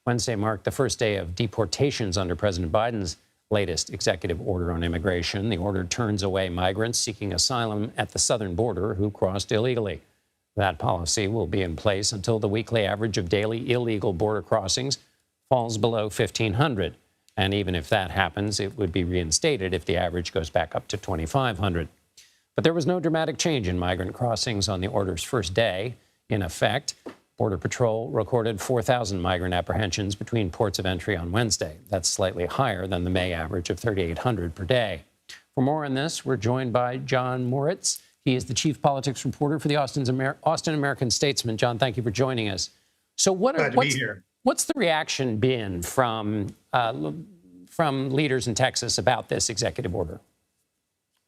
Wednesday marked the first day of deportations under President Biden's latest executive order on immigration. The order turns away migrants seeking asylum at the southern border who crossed illegally. That policy will be in place until the weekly average of daily illegal border crossings falls below 1,500. And even if that happens, it would be reinstated if the average goes back up to 2,500. But there was no dramatic change in migrant crossings on the order's first day. In effect, Border Patrol recorded 4,000 migrant apprehensions between ports of entry on Wednesday. That's slightly higher than the May average of 3,800 per day. For more on this, we're joined by John Moritz. He is the chief politics reporter for the Austin American-Statesman. John, thank you for joining us. So what's the reaction been from leaders in Texas about this executive order?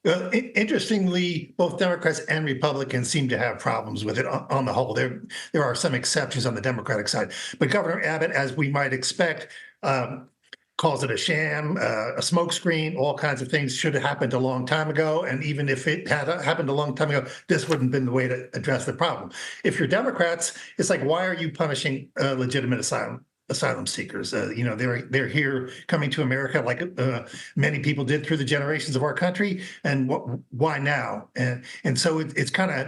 Interestingly, both Democrats and Republicans seem to have problems with it on the whole. There are some exceptions on the Democratic side. But Governor Abbott, as we might expect, calls it a sham, a smokescreen, all kinds of things. Should have happened a long time ago. And even if it had happened a long time ago, this wouldn't have been the way to address the problem. If you're Democrats, it's like, why are you punishing legitimate asylum seekers? They're here coming to America like many people did through the generations of our country. And why now? And so it's kind of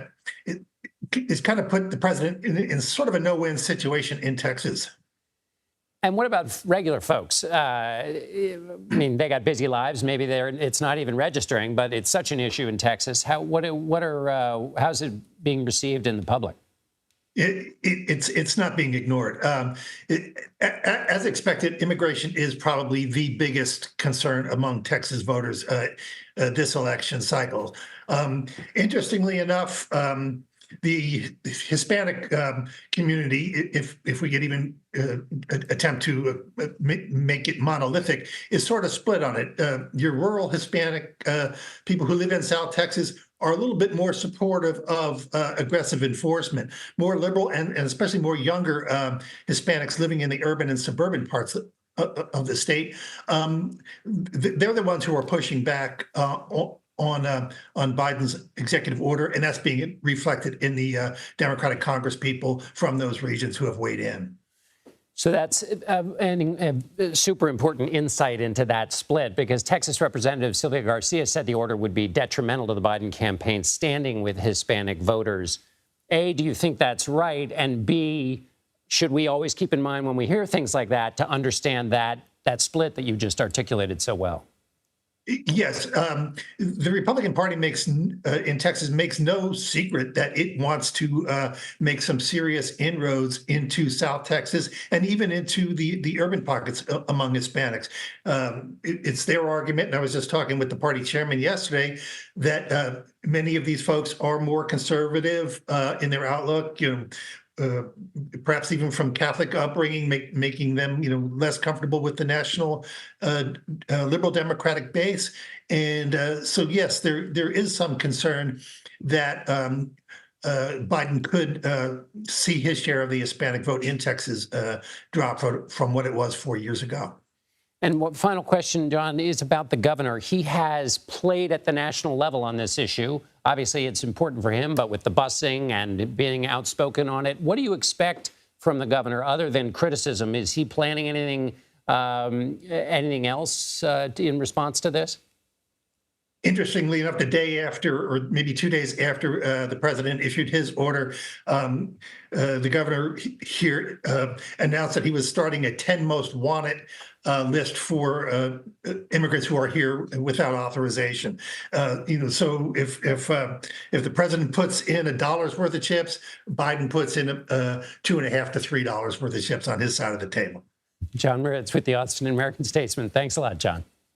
put the president in sort of a no-win situation in Texas. And what about regular folks? I mean, they got busy lives. Maybe it's not even registering, but it's such an issue in Texas. How's it being received in the public? It's not being ignored. As expected, immigration is probably the biggest concern among Texas voters this election cycle. Interestingly enough, the Hispanic community, if we could even attempt to make it monolithic, is sort of split on it. Your rural Hispanic people who live in South Texas are a little bit more supportive of aggressive enforcement. More liberal and especially more younger Hispanics living in the urban and suburban parts of the state, they're the ones who are pushing back on Biden's executive order, and that's being reflected in the Democratic Congress people from those regions who have weighed in. So that's a super important insight into that split, because Texas Representative Sylvia Garcia said the order would be detrimental to the Biden campaign's standing with Hispanic voters. A, do you think that's right? And B, should we always keep in mind when we hear things like that to understand that split that you just articulated so well? Yes, the Republican Party in Texas makes no secret that it wants to make some serious inroads into South Texas and even into the urban pockets among Hispanics. It's their argument, and I was just talking with the party chairman yesterday, that many of these folks are more conservative in their outlook. Perhaps even from Catholic upbringing, making them, less comfortable with the national liberal Democratic base. And so, yes, there is some concern that Biden could see his share of the Hispanic vote in Texas drop from what it was 4 years ago. And what final question, John, is about the governor. He has played at the national level on this issue. Obviously, it's important for him, but with the busing and being outspoken on it, what do you expect from the governor other than criticism? Is he planning anything else in response to this? Interestingly enough, the day after, or maybe 2 days after the president issued his order, the governor here announced that he was starting a 10 most wanted list for immigrants who are here without authorization. So if the president puts in $1 worth of chips, Biden puts in $2.50 to $3 worth of chips on his side of the table. John Moritz with the Austin American-Statesman. Thanks a lot, John.